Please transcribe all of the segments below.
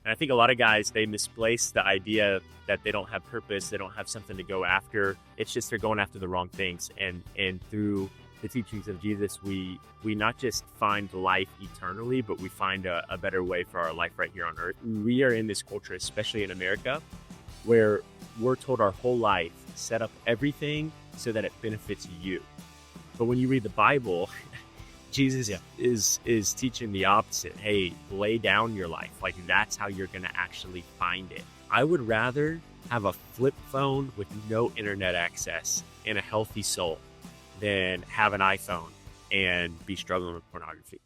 And I think a lot of guys, they misplace the idea that they don't have purpose, they don't have something to go after. It's just they're going after the wrong things. And through the teachings of Jesus, we not just find life eternally, but we find a better way for our life right here on earth. We are in this culture, especially in America, where we're told our whole life, set up everything so that it benefits you. But when you read the Bible, Jesus is teaching the opposite. Hey, lay down your life. Like, that's how you're going to actually find it. I would rather have a flip phone with no internet access and a healthy soul than have an iPhone and be struggling with pornography.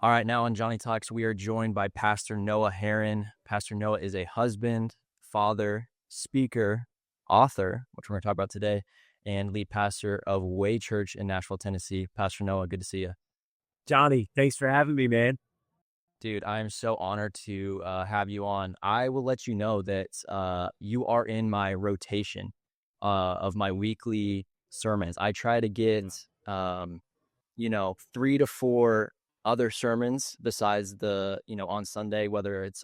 All right, now on Johnny Talks, we are joined by Pastor Noah Herrin. Pastor Noah is a husband, father, speaker, author, which we're going to talk about today, and lead pastor of Way Church in Nashville, Tennessee. Pastor Noah, good to see you. Johnny, thanks for having me, man. Dude, I am so honored to have you on. I will let you know that you are in my rotation of my weekly sermons. I try to get, 3 to 4 other sermons besides the, on Sunday, whether it's,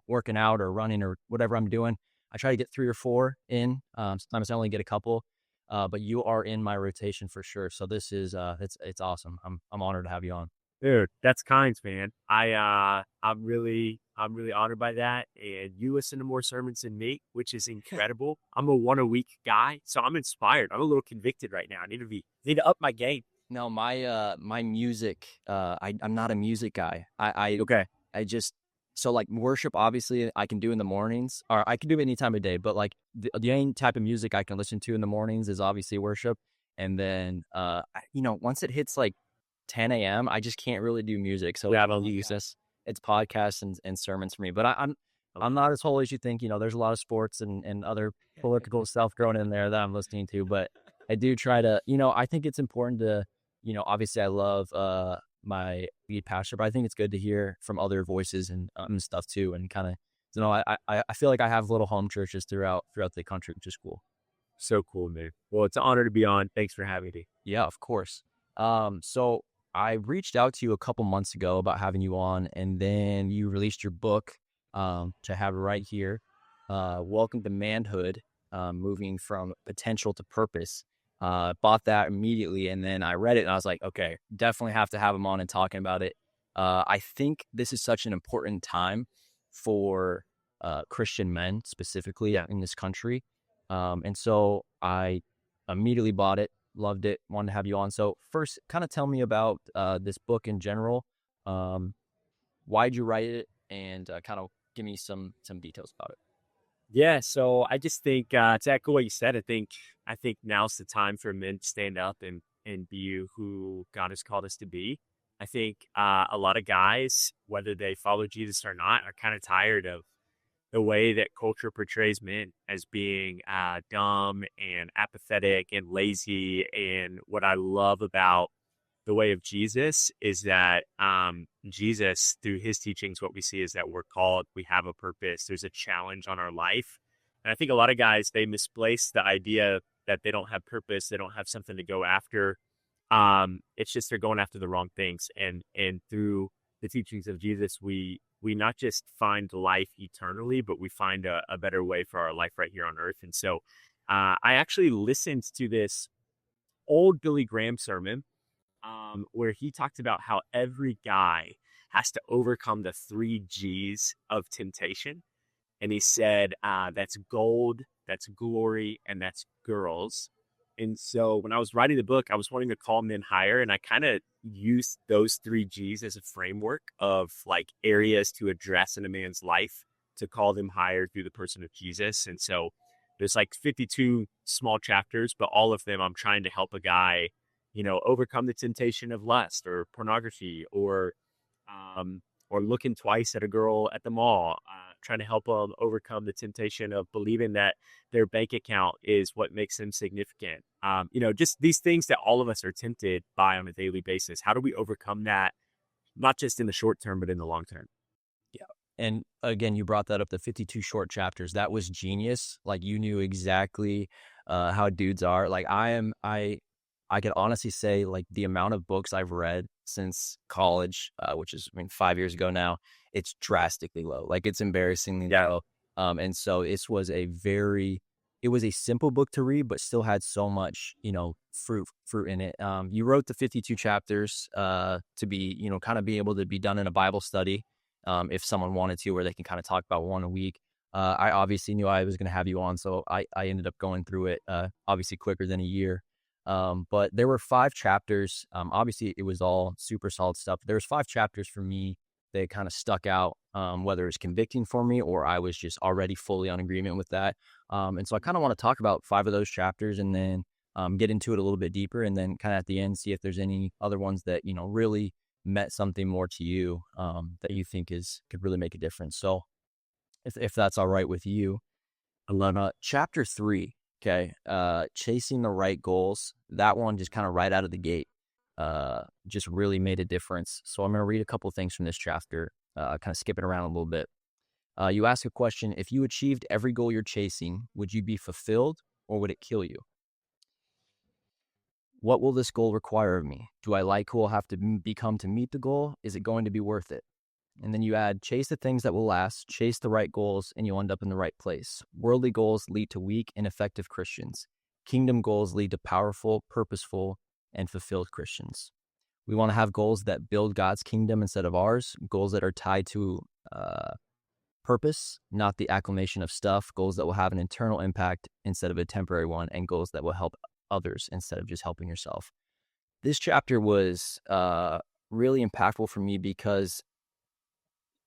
working out or running or whatever I'm doing. I try to get 3 or 4 in. Sometimes I only get a couple, but you are in my rotation for sure. So this is, it's awesome. I'm honored to have you on. Dude, that's kind, man. I'm really honored by that. And you listen to more sermons than me, which is incredible. I'm a 1 a week guy, so I'm inspired. I'm a little convicted right now. I need to up my game. No, my music, I'm not a music guy. Okay. So like worship, obviously I can do in the mornings, or I can do it any time of day, but like the only type of music I can listen to in the mornings is obviously worship. And then, once it hits like 10 a.m., I just can't really do music. So Yeah, I don't use this. It's podcasts and sermons for me, but I'm not as holy as you think. There's a lot of sports and other political stuff thrown in there that I'm listening to, but I do try to, I think it's important to, obviously I love my lead pastor, but I think it's good to hear from other voices and stuff too. And kind of, I feel like I have little home churches throughout the country, which is cool. So cool, man. Well, it's an honor to be on. Thanks for having me. Yeah, of course. So I reached out to you a couple months ago about having you on, and then you released your book to have right here. Welcome to Manhood, moving from potential to purpose. Bought that immediately, and then I read it and I was like, okay, definitely have to have him on and talking about it. I think this is such an important time for Christian men specifically in this country. And so I immediately bought it, loved it, wanted to have you on. So first, kind of tell me about this book in general. Why'd you write it, and kind of give me some details about it. Yeah, so I just think to echo what you said, I think now's the time for men to stand up and be who God has called us to be. I think a lot of guys, whether they follow Jesus or not, are kind of tired of the way that culture portrays men as being dumb and apathetic and lazy. And what I love about the way of Jesus is that Jesus, through his teachings, what we see is that we're called, we have a purpose, there's a challenge on our life. And I think a lot of guys, they misplace the idea that they don't have purpose, they don't have something to go after. It's just they're going after the wrong things. And through the teachings of Jesus, we not just find life eternally, but we find a better way for our life right here on earth. And so I actually listened to this old Billy Graham sermon where he talked about how every guy has to overcome the 3 G's of temptation. And he said, that's gold, that's glory, and that's girls. And so when I was writing the book, I was wanting to call men higher. And I kind of used those 3 G's as a framework of like areas to address in a man's life to call them higher through the person of Jesus. And so there's like 52 small chapters, but all of them I'm trying to help a guy overcome the temptation of lust or pornography or looking twice at a girl at the mall, trying to help them overcome the temptation of believing that their bank account is what makes them significant. Just these things that all of us are tempted by on a daily basis. How do we overcome that, not just in the short term, but in the long term? Yeah. And again, you brought that up, the 52 short chapters. That was genius. Like, you knew exactly how dudes are. Like, I could honestly say, like, the amount of books I've read since college, which is, I mean, 5 years ago now, it's drastically low. Like, it's embarrassingly Yeah. low. And so it was a simple book to read, but still had so much, fruit in it. You wrote the 52 chapters to be, kind of be able to be done in a Bible study, if someone wanted to, where they can kind of talk about one a week. I obviously knew I was going to have you on, so I ended up going through it, obviously quicker than a year. But there were 5 chapters. Obviously, it was all super solid stuff. There was 5 chapters for me that kind of stuck out, whether it was convicting for me or I was just already fully on agreement with that. And so I kind of want to talk about 5 of those chapters, and then get into it a little bit deeper, and then kind of at the end see if there's any other ones that really meant something more to you, that you think could really make a difference. So if that's all right with you, I love it. chapter 3, okay, chasing the right goals. That one just kind of right out of the gate, just really made a difference. So I'm going to read a couple of things from this chapter, kind of skipping around a little bit. You ask a question: if you achieved every goal you're chasing, would you be fulfilled, or would it kill you? What will this goal require of me? Do I like who I'll have to become to meet the goal? Is it going to be worth it? And then you add, chase the things that will last, chase the right goals, and you'll end up in the right place. Worldly goals lead to weak, ineffective Christians. Kingdom goals lead to powerful, purposeful, and fulfilled Christians. We want to have goals that build God's kingdom instead of ours, goals that are tied to purpose, not the acclamation of stuff, goals that will have an internal impact instead of a temporary one, and goals that will help others instead of just helping yourself. This chapter was really impactful for me because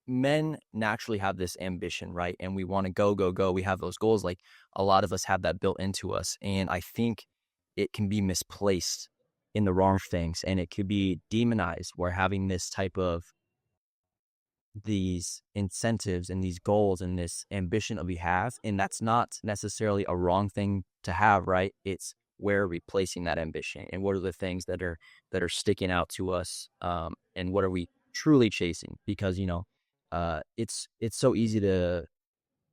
men naturally have this ambition, right? And we want to go, go, go. We have those goals. Like, a lot of us have that built into us. And I think it can be misplaced in the wrong things, and it could be demonized, where having this type of these incentives and these goals and this ambition that we have, and that's not necessarily a wrong thing to have, right? It's where replacing that ambition, and what are the things that are sticking out to us, and what are we truly chasing? Because it's so easy to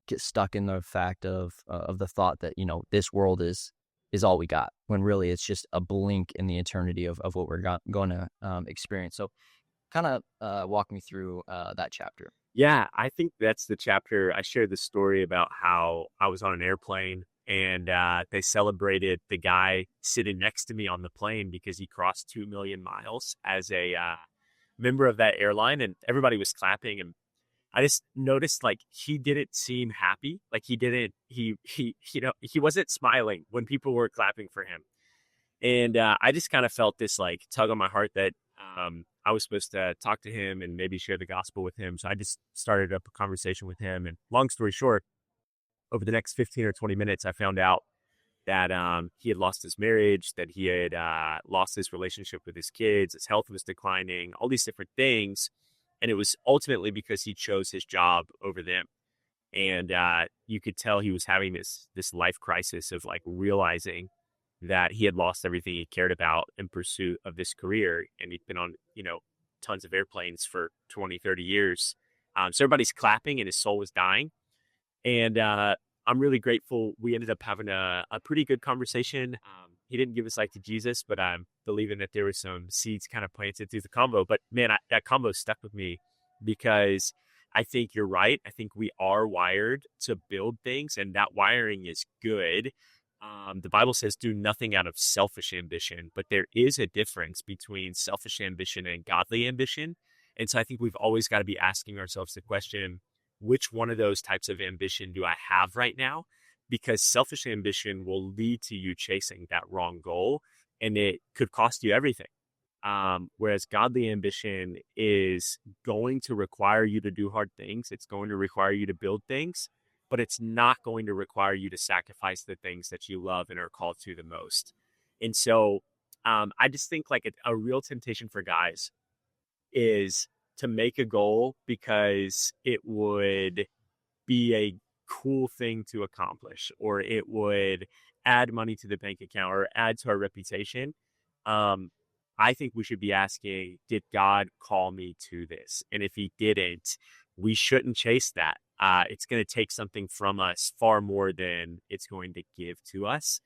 get stuck in the fact of the thought that this world is all we got, when really it's just a blink in the eternity of what we're going to experience. So kind of walk me through that chapter. Yeah, I think that's the chapter. I shared the story about how I was on an airplane and they celebrated the guy sitting next to me on the plane because he crossed 2 million miles as a member of that airline, and everybody was clapping. And I just noticed, like, he didn't seem happy. Like, he wasn't smiling when people were clapping for him. And I just kind of felt this like tug on my heart that I was supposed to talk to him and maybe share the gospel with him. So I just started up a conversation with him. And long story short, over the next 15 or 20 minutes, I found out that he had lost his marriage, that he had lost his relationship with his kids, his health was declining, all these different things. And it was ultimately because he chose his job over them. And you could tell he was having this life crisis of like realizing that he had lost everything he cared about in pursuit of this career. And he'd been on, tons of airplanes for 20, 30 years. So everybody's clapping and his soul was dying. And I'm really grateful. We ended up having a pretty good conversation. He didn't give his life to Jesus, but I'm believing that there were some seeds kind of planted through the combo. But man, that combo stuck with me because I think you're right. I think we are wired to build things, and that wiring is good. The Bible says do nothing out of selfish ambition, but there is a difference between selfish ambition and godly ambition. And so I think we've always got to be asking ourselves the question, which one of those types of ambition do I have right now? Because selfish ambition will lead to you chasing that wrong goal, and it could cost you everything. Whereas godly ambition is going to require you to do hard things. It's going to require you to build things, but it's not going to require you to sacrifice the things that you love and are called to the most. And so I just think like a real temptation for guys is to make a goal because it would be a cool thing to accomplish, or it would add money to the bank account or add to our reputation. Um, I think we should be asking, did God call me to this? And if he didn't, we shouldn't chase that. It's going to take something from us far more than it's going to give to us.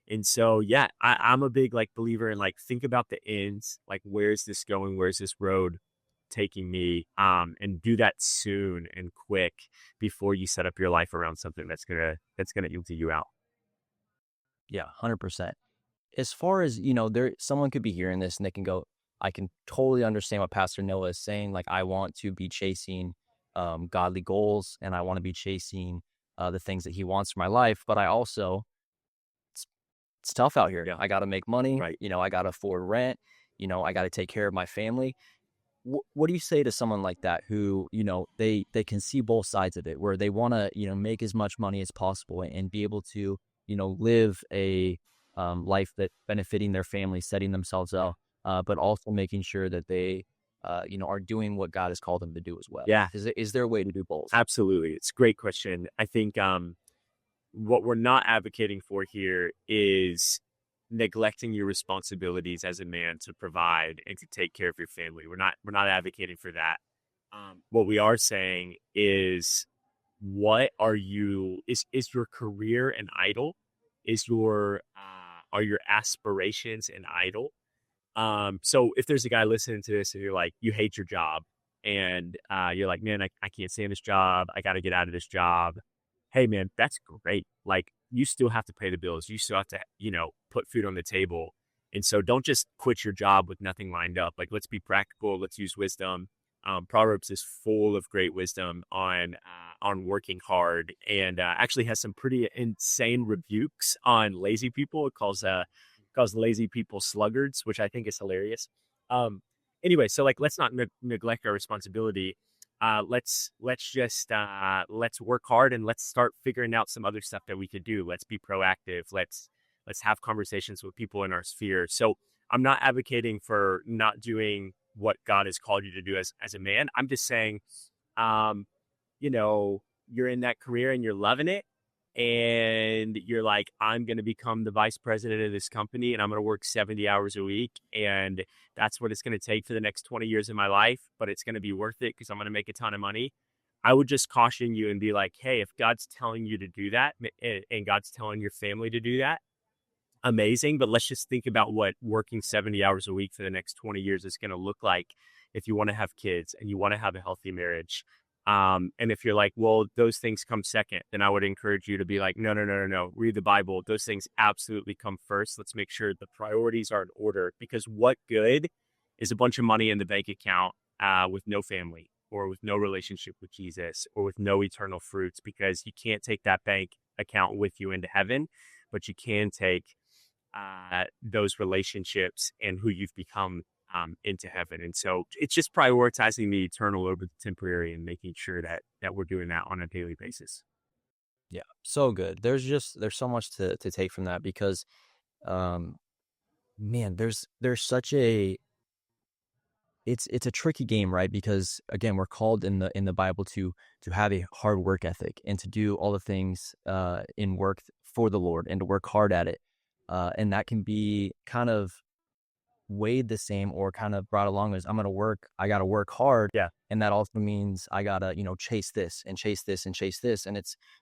And so, yeah, I'm a big like believer in like think about the ends, like where's this going, where's this road taking me, and do that soon and quick before you set up your life around something that's gonna empty you out. Yeah, 100%. As far as, there someone could be hearing this and they can go, I can totally understand what Pastor Noah is saying. Like, I want to be chasing godly goals, and I want to be chasing the things that he wants for my life. But I also, it's, it's tough out here. Yeah, I got to make money. right. I got to afford rent. I got to take care of my family. What do you say to someone like that who, they can see both sides of it, where they want to, make as much money as possible and be able to, live a life that benefiting their family, setting themselves Yeah. up, but also making sure that they, are doing what God has called them to do as well? Yeah, Is there a way to do both? absolutely. It's a great question. I think what we're not advocating for here is neglecting your responsibilities as a man to provide and to take care of your family. We're not advocating for that. What we are saying is what are you is your career an idol? Is your are your aspirations an idol? So if there's a guy listening to this and you're like, you hate your job and you're like, man, I can't stand this job. I got to get out of this job. Hey, man, that's great. Like, you still have to pay the bills. You still have to, put food on the table. And so don't just quit your job with nothing lined up. Like, let's be practical. Let's use wisdom. Proverbs is full of great wisdom on working hard, and actually has some pretty insane rebukes on lazy people. It calls lazy people sluggards, which I think is hilarious. Um, anyway, so like let's not neglect our responsibility. Let's work hard and let's start figuring out some other stuff that we could do. Let's be proactive. Let's have conversations with people in our sphere. So I'm not advocating for not doing what God has called you to do as a man. I'm just saying, um, you're in that career and you're loving it. And you're like, I'm going to become the vice president of this company and I'm going to work 70 hours a week. And that's what it's going to take for the next 20 years of my life. But it's going to be worth it because I'm going to make a ton of money. I would just caution you and be like, hey, if God's telling you to do that and God's telling your family to do that, amazing. But let's just think about what working 70 hours a week for the next 20 years is going to look like if you want to have kids and you want to have a healthy marriage. And if you're like, well, those things come second, then I would encourage you to be like, no, no, no, no, no. Read the Bible. Those things absolutely come first. Let's make sure the priorities are in order, because what good is a bunch of money in the bank account with no family or with no relationship with Jesus or with no eternal fruits? Because you can't take that bank account with you into heaven, but you can take those relationships and who you've become into heaven. And so it's just prioritizing the eternal over the temporary and making sure that we're doing that on a daily basis. Yeah, so good. There's so much to take from that, because um man, there's such a it's a tricky game, right? Because again, we're called in the Bible to have a hard work ethic and to do all the things in work for the Lord and to work hard at it. And that can be kind of weighed the same or kind of brought along as I got to work hard. Yeah. And that also means I got to, chase this and chase this and chase this. And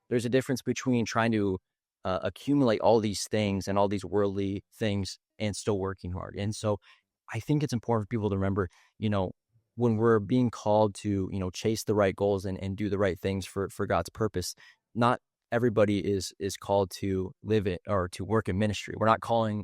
there's a difference between trying to accumulate all these things and all these worldly things and still working hard. And so I think it's important for people to remember, when we're being called to, chase the right goals and do the right things for God's purpose, not everybody is called to live it or to work in ministry.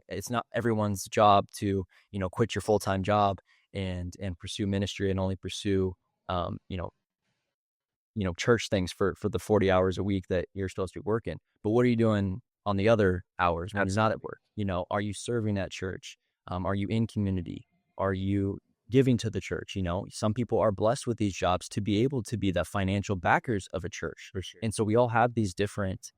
It's not everyone's job to, quit your full-time job and pursue ministry and only pursue, um, you know, church things for the 40 hours a week that you're supposed to be working. But what are you doing on the other hours when you're not at Absolutely. work? Are you serving at church? Are you in community? Are you giving to the church? Some people are blessed with these jobs to be able to be the financial backers of a church. For sure. And so we all have these different,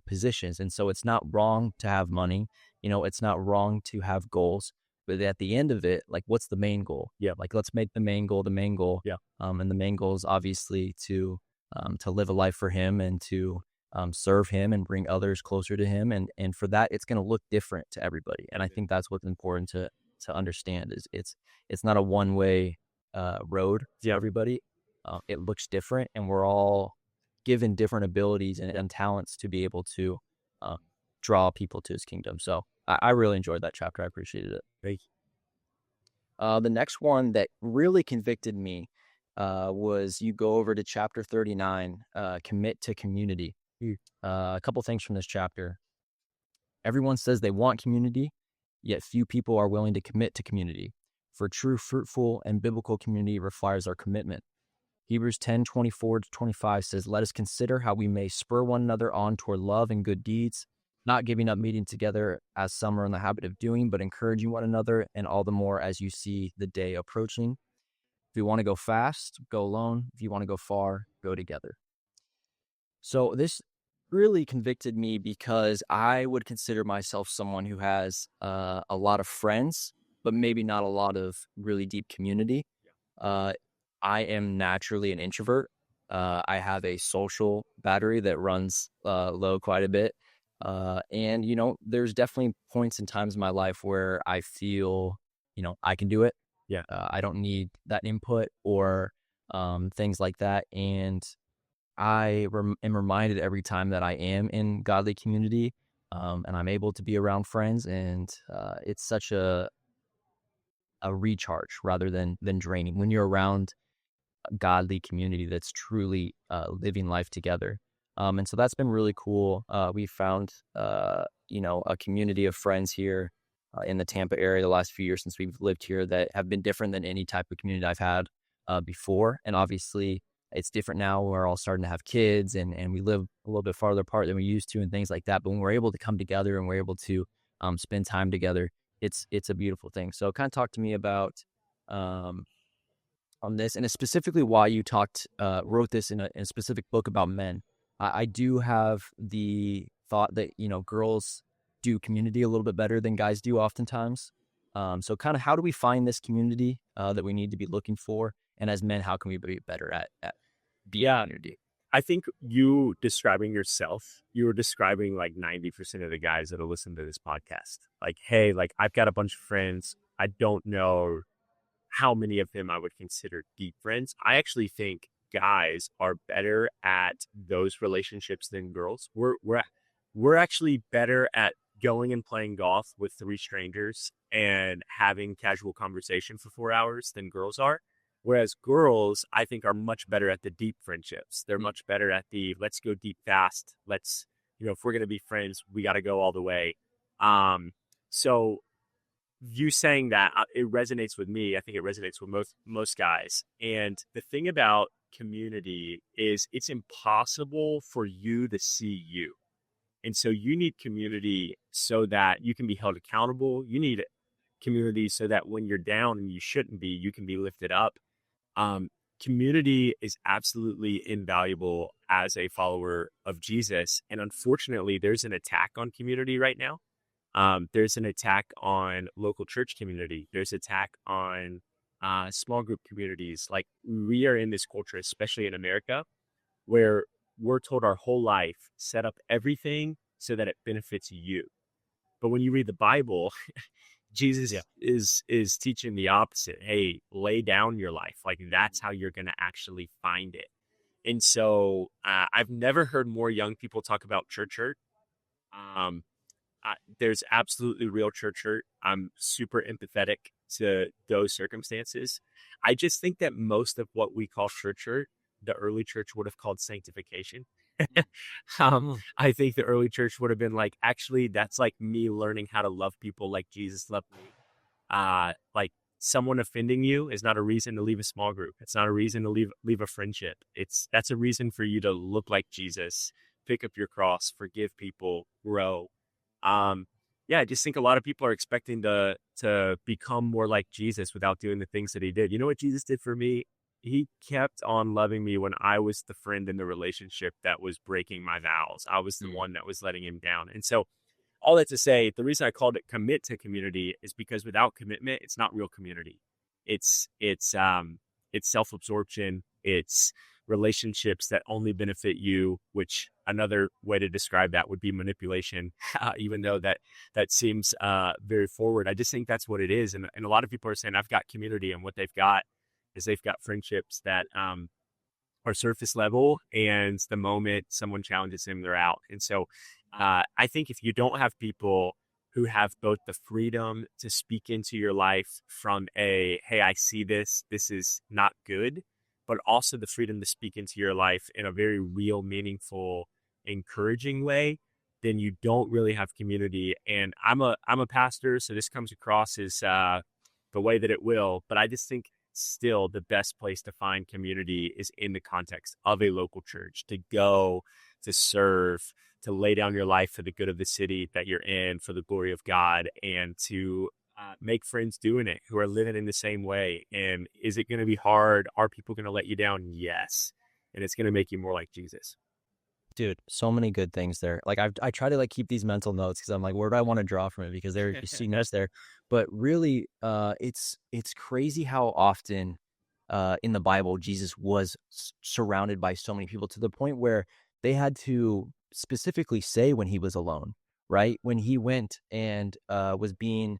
positions. And so it's not wrong to have money. It's not wrong to have goals. But at the end of it, like, what's the main goal? Yeah. Like, let's make the main goal the main goal. Yeah. And the main goal is obviously to live a life for Him and to serve Him and bring others closer to Him. And for that, it's going to look different to everybody. And I think that's what's important to understand is it's not a one way road for Yeah. everybody. it looks different, and we're all given different abilities and talents to be able to uh, draw people to his kingdom. So I really enjoyed that chapter. I appreciated it. Thank The next one that really convicted me was you go over to chapter 39, commit to community. you. A couple things from this chapter. Everyone says they want community, yet few people are willing to commit to community. For true, fruitful, and biblical community requires our commitment. Hebrews 10:24-25 says, "Let us consider how we may spur one another on toward love and good deeds, not giving up meeting together as some are in the habit of doing, but encouraging one another, and all the more as you see the day approaching. If you want to go fast, go alone. If you want to go far, go together." So this really convicted me because I would consider myself someone who has a lot of friends, but maybe not a lot of really deep community. Uh, I am naturally an introvert. I have a social battery that runs low quite a bit. And, there's definitely points and times in my life where I feel, I can do it. Yeah. I don't need that input or things like that. And am reminded every time that I am in godly community and I'm able to be around friends. And it's such a recharge rather than draining when you're around godly community that's truly living life together. And so that's been really cool. We found, a community of friends here in the Tampa area the last few years since we've lived here that have been different than any type of community I've had before. And obviously, it's different now. We're all starting to have kids and we live a little bit farther apart than we used to and things like that. But when we're able to come together and we're able to spend time together, it's a beautiful thing. So kind of talk to me about um, on this, and specifically why you wrote this in a specific book about men. I do have the thought that, girls do community a little bit better than guys do oftentimes. So kind of how do we find this community that we need to be looking for? And as men, how can we be better at being Yeah. community? I think you describing yourself, you were describing like 90% of the guys that'll listen to this podcast. Like, hey, like I've got a bunch of friends. I don't know how many of them I would consider deep friends. I actually think guys are better at those relationships than girls. We're actually better at going and playing golf with three strangers and having casual conversation for 4 hours than girls are. Whereas girls, I think, are much better at the deep friendships. They're much better at the let's go deep fast. Let's, if we're going to be friends, we got to go all the way. So you saying that it resonates with me. I think it resonates with most guys. And the thing about community is it's impossible for you to see you. And so you need community so that you can be held accountable. You need community so that when you're down and you shouldn't be, you can be lifted up. Um, Community is absolutely invaluable as a follower of Jesus. And unfortunately, there's an attack on community right now. There's an attack on local church community. There's attack on small group communities. Like we are in this culture, especially in America, where we're told our whole life, set up everything so that it benefits you. But when you read the Bible, Jesus Yeah. is teaching the opposite. Hey, lay down your life. Like that's how you're going to actually find it. And so I've never heard more young people talk about church hurt. Um, there's absolutely real church hurt. I'm super empathetic to those circumstances. I just think that most of what we call church hurt, the early church would have called sanctification. I think the early church would have been like, actually, that's like me learning how to love people like Jesus loved me. Like someone offending you is not a reason to leave a small group. It's not a reason to leave a friendship. That's a reason for you to look like Jesus, pick up your cross, forgive people, grow. Yeah, I just think a lot of people are expecting to become more like Jesus without doing the things that he did. You know what Jesus did for me? He kept on loving me when I was the friend in the relationship that was breaking my vows. I was the one that was letting him down. And so all that to say, the reason I called it commit to community is because without commitment, it's not real community. It's self-absorption. It's relationships that only benefit you, which another way to describe that would be manipulation, even though that seems very forward. I just think that's what it is. And a lot of people are saying, I've got community, and what they've got is they've got friendships that are surface level, and the moment someone challenges him, they're out. And so I think if you don't have people who have both the freedom to speak into your life from a, hey, I see this is not good, but also the freedom to speak into your life in a very real, meaningful, encouraging way, then you don't really have community. And I'm a pastor, so this comes across as the way that it will, but I just think still the best place to find community is in the context of a local church, to go, to serve, to lay down your life for the good of the city that you're in, for the glory of God, and to make friends doing it who are living in the same way. And is it going to be hard? Are people going to let you down? Yes. And it's going to make you more like Jesus. Dude, so many good things there. Like I try to like keep these mental notes because I'm like, where do I want to draw from it? Because there you see notes there. But really, it's crazy how often in the Bible Jesus was surrounded by so many people to the point where they had to specifically say when he was alone, right? When he went and was being,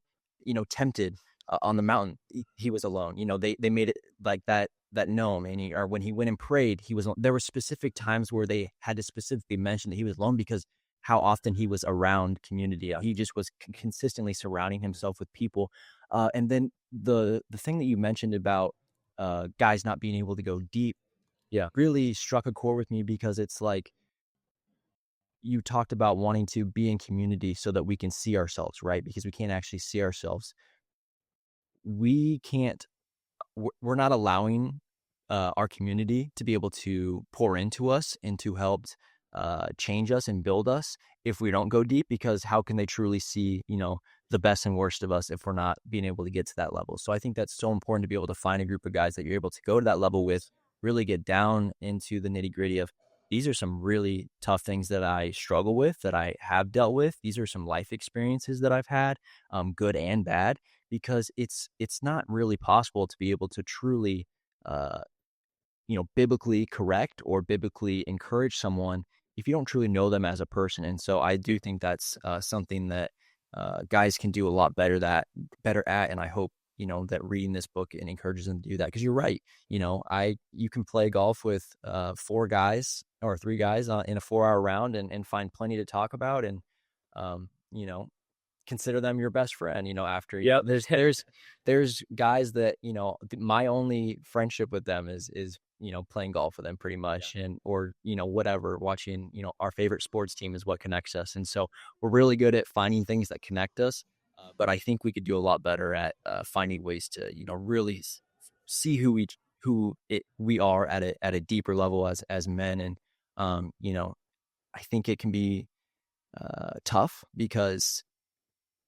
tempted on the mountain, he was alone. They made it like that known, and or when he went and prayed, he was. There were specific times where they had to specifically mention that he was alone because how often he was around community. He just was consistently surrounding himself with people. And then the thing that you mentioned about guys not being able to go deep, Yeah. really struck a chord with me because it's like you talked about wanting to be in community so that we can see ourselves, right? Because we can't actually see ourselves. We can't we're not allowing our community to be able to pour into us and to help change us and build us if we don't go deep, because how can they truly see, the best and worst of us if we're not being able to get to that level? So I think that's so important to be able to find a group of guys that you're able to go to that level with, really get down into the nitty gritty of these are some really tough things that I struggle with, that I have dealt with. These are some life experiences that I've had, good and bad, because it's not really possible to be able to truly uh, biblically correct or biblically encourage someone if you don't truly know them as a person. And so I do think that's something that guys can do a lot better at. And I hope, that reading this book and encourages them to do that. Cause you're right. You can play golf with 4 guys or 3 guys in a 4-hour round and find plenty to talk about. And, um, you know, consider them your best friend, after, Yep. there's guys that, my only friendship with them is, playing golf with them pretty much. Yeah. And, or, whatever, watching, our favorite sports team is what connects us. And so we're really good at finding things that connect us. But I think we could do a lot better at finding ways to, really see we are at a deeper level as men. And, I think it can be tough because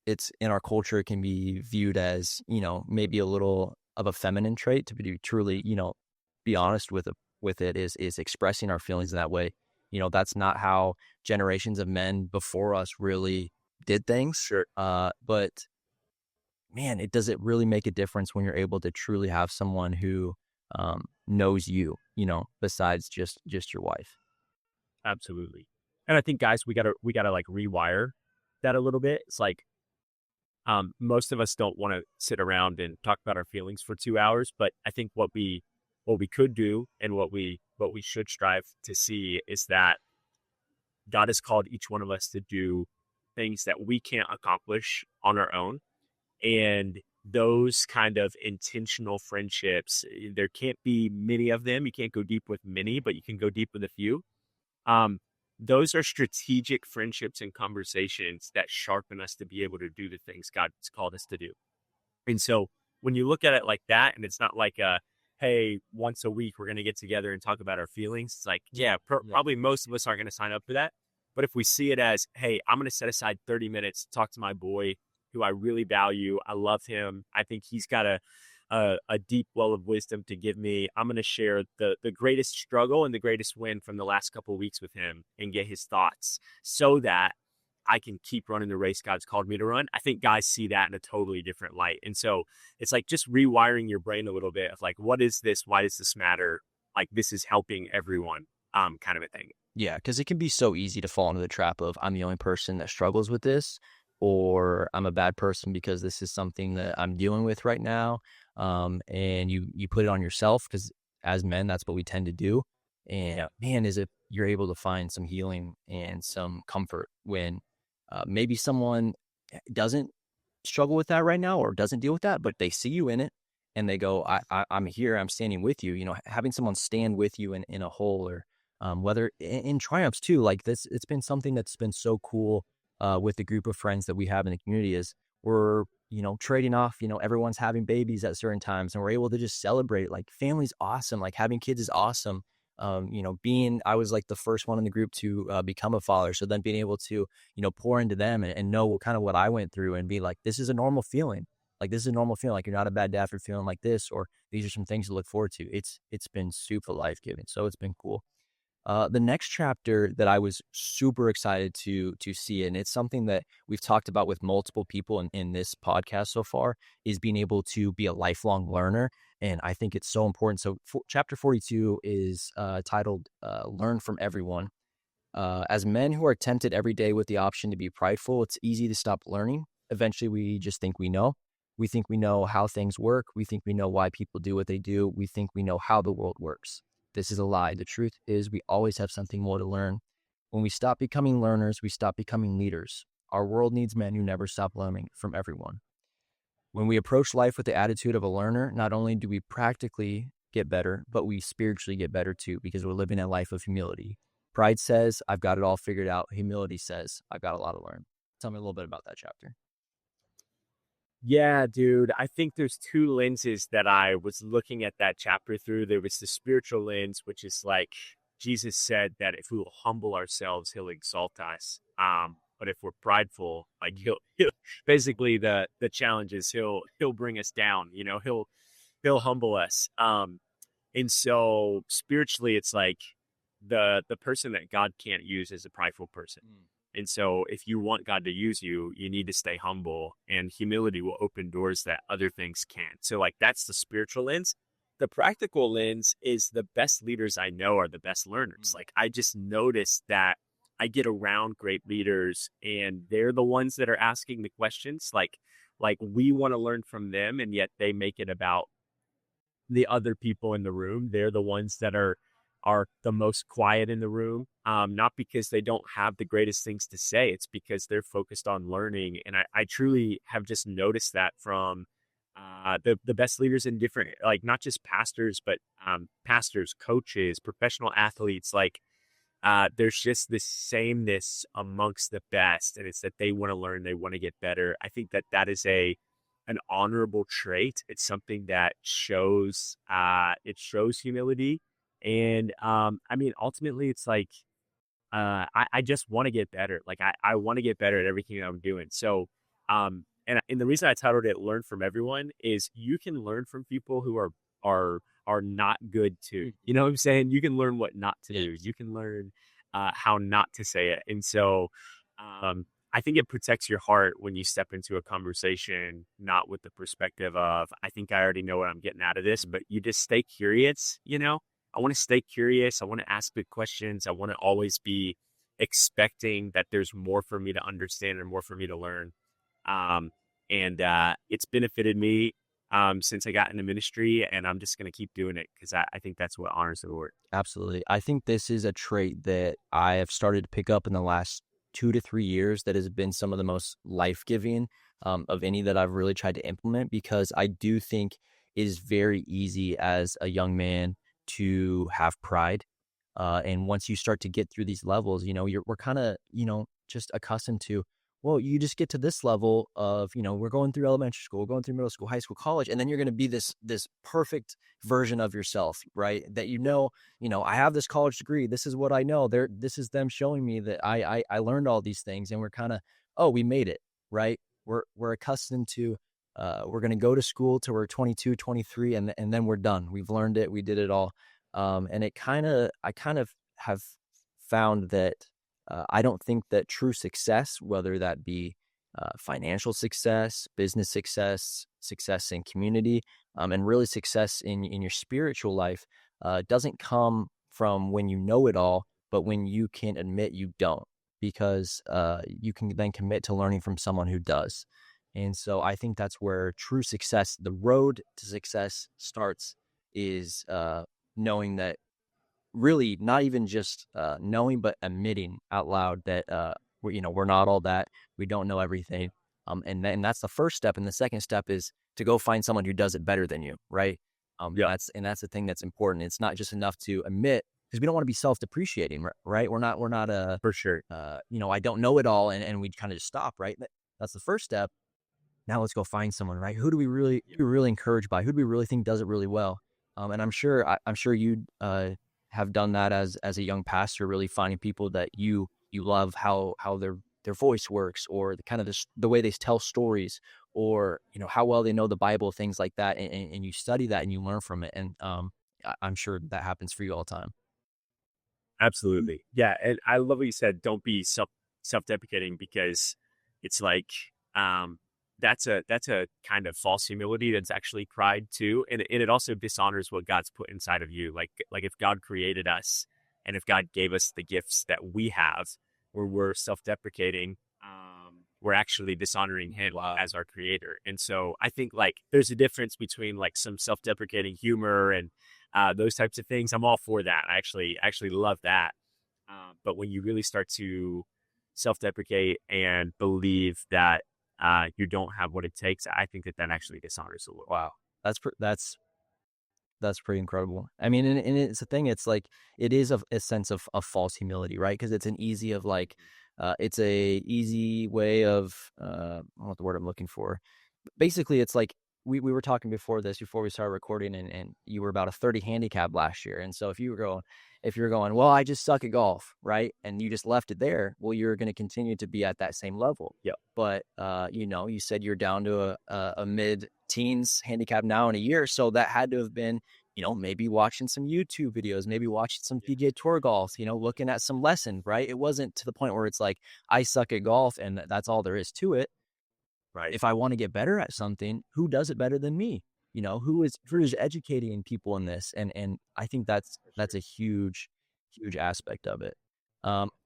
it's in our culture, it can be viewed as, maybe a little of a feminine trait to be truly, be honest with it is expressing our feelings in that way. That's not how generations of men before us really did things. Sure. But man, does it really make a difference when you're able to truly have someone who knows you, besides just your wife. Absolutely. And I think guys, we gotta like rewire that a little bit. It's like most of us don't want to sit around and talk about our feelings for 2 hours, but I think what we could do and what we should strive to see is that God has called each one of us to do things that we can't accomplish on our own. And those kind of intentional friendships, there can't be many of them. You can't go deep with many, but you can go deep with a few. Um, those are strategic friendships and conversations that sharpen us to be able to do the things God's called us to do. And so when you look at it like that, and it's not like hey, once a week we're going to get together and talk about our feelings. It's like, yeah, probably most of us aren't going to sign up for that. But if we see it as, hey, I'm going to set aside 30 minutes to talk to my boy who I really value. I love him. I think he's got a deep well of wisdom to give me. I'm going to share the greatest struggle and the greatest win from the last couple of weeks with him and get his thoughts so that I can keep running the race God's called me to run. I think guys see that in a totally different light. And so it's like just rewiring your brain a little bit of like, what is this? Why does this matter? Like this is helping everyone, kind of a thing. Yeah, because it can be so easy to fall into the trap of I'm the only person that struggles with this, or I'm a bad person because this is something that I'm dealing with right now. And you put it on yourself because as men, that's what we tend to do. And Yeah. man, is it you're able to find some healing and some comfort when maybe someone doesn't struggle with that right now or doesn't deal with that, but they see you in it and they go, I'm here, I'm standing with you. You know, having someone stand with you in a hole or whether in triumphs too, like this, it's been something that's been so cool with the group of friends that we have in the community is we're, you know, trading off, you know, everyone's having babies at certain times and we're able to just celebrate. Like family's awesome. Like having kids is awesome. You know, I was like the first one in the group to become a father. So then being able to, you know, pour into them and know kind of what I went through and be like, this is a normal feeling. Like this is a normal feeling. Like you're not a bad dad for feeling like this, or these are some things to look forward to. It's been super life giving. So it's been cool. The next chapter that I was super excited to see, and it's something that we've talked about with multiple people in this podcast so far, is being able to be a lifelong learner. And I think it's so important. So chapter 42 is titled Learn from Everyone. As men who are tempted every day with the option to be prideful, it's easy to stop learning. Eventually, we just think we know. We think we know how things work. We think we know why people do what they do. We think we know how the world works. This is a lie. The truth is, we always have something more to learn. When we stop becoming learners, we stop becoming leaders. Our world needs men who never stop learning from everyone. When we approach life with the attitude of a learner, not only do we practically get better, but we spiritually get better too, because we're living a life of humility. Pride says, I've got it all figured out. Humility says, I've got a lot to learn. Tell me a little bit about that chapter. Yeah, dude. I think there's two lenses that I was looking at that chapter through. There was the spiritual lens, which is like Jesus said that if we will humble ourselves, he'll exalt us. But if we're prideful, like he'll basically the challenge is he'll bring us down, you know, he'll humble us. And so spiritually it's like the person that God can't use is a prideful person. Mm. And so if you want God to use you, you need to stay humble, and humility will open doors that other things can't. So like that's the spiritual lens. The practical lens is the best leaders I know are the best learners. Mm. Like I just noticed that I get around great leaders and they're the ones that are asking the questions. Like we want to learn from them, and yet they make it about the other people in the room. They're the ones that are the most quiet in the room. Not because they don't have the greatest things to say. It's because they're focused on learning. And I truly have just noticed that from the best leaders in different, like not just pastors, but pastors, coaches, professional athletes. Like there's just this sameness amongst the best, and it's that they want to learn, they want to get better. I think that that is an honorable trait. It's something that shows it shows humility, and I mean ultimately it's like I just want to get better. Like I want to get better at everything I'm doing. So and the reason I titled it "Learn from Everyone" is you can learn from people who are not good too. Mm. You know what I'm saying? You can learn what not to do. Yes. You can learn how not to say it. And so I think it protects your heart when you step into a conversation, not with the perspective of, I think I already know what I'm getting out of this, Mm. but you just stay curious, you know? I want to stay curious. I want to ask good questions. I want to always be expecting that there's more for me to understand and more for me to learn. Um, and it's benefited me since I got into ministry, and I'm just going to keep doing it because I think that's what honors the Lord. Absolutely. I think this is a trait that I have started to pick up in the last 2 to 3 years that has been some of the most life-giving of any that I've really tried to implement, because I do think it is very easy as a young man to have pride. And once you start to get through these levels, you know, we're kind of, you know, just accustomed to, well, you just get to this level of, you know, we're going through elementary school, we're going through middle school, high school, college, and then you're going to be this perfect version of yourself, right? That you know, I have this college degree. This is what I know. This is them showing me that I learned all these things, and we're kind of, oh, we made it, right? We're accustomed to we're going to go to school till we're 22, 23, and then we're done. We've learned it. We did it all. And I kind of have found that I don't think that true success, whether that be financial success, business success, success in community, and really success in your spiritual life, doesn't come from when you know it all, but when you can admit you don't, because you can then commit to learning from someone who does. And so I think that's where true success, the road to success starts, is knowing that really not even just knowing, but admitting out loud that we're not all that. We don't know everything. And then that's the first step. And the second step is to go find someone who does it better than you, right? Yeah, That's the thing that's important. It's not just enough to admit, because we don't want to be self-depreciating, right? We're not for sure. I don't know it all, and we kind of just stop, right? That's the first step. Now let's go find someone, right? Who do we really encouraged by? Who do we really think does it really well? And I'm sure you have done that as a young pastor, really finding people that you love how their voice works, or the kind of the way they tell stories, or how well they know the Bible, things like that, and you study that and you learn from it. And I'm sure that happens for you all the time. Absolutely. Yeah, and I love what you said, don't be self-deprecating, because it's like um that's a kind of false humility that's actually pride too, and it also dishonors what God's put inside of you. Like if God created us and if God gave us the gifts that we have, where we're self-deprecating, we're actually dishonoring him Wow. as our creator. And so I think like there's a difference between like some self-deprecating humor and those types of things. I'm all for that. I actually love that. But when you really start to self-deprecate and believe that you don't have what it takes, I think that that actually dishonors the Lord. Wow. That's pretty incredible. I mean, and it's a thing. It's like it is a sense of false humility, right? Because it's an easy of like, it's a easy way of I don't know what the word I'm looking for. Basically, it's like we were talking before we started recording, and you were about a 30 handicap last year. And so if you're going, well, I just suck at golf, right? And you just left it there, well, you're going to continue to be at that same level. Yeah, But you said you're down to a mid teens handicap now in a year. So that had to have been, maybe watching some YouTube videos, maybe watching some yeah, PGA Tour golf, looking at some lessons, right? It wasn't to the point where it's like, I suck at golf and that's all there is to it. right. If I want to get better at something, who does it better than me? Who is educating people in this? And I think that's For that's sure. a huge aspect of it.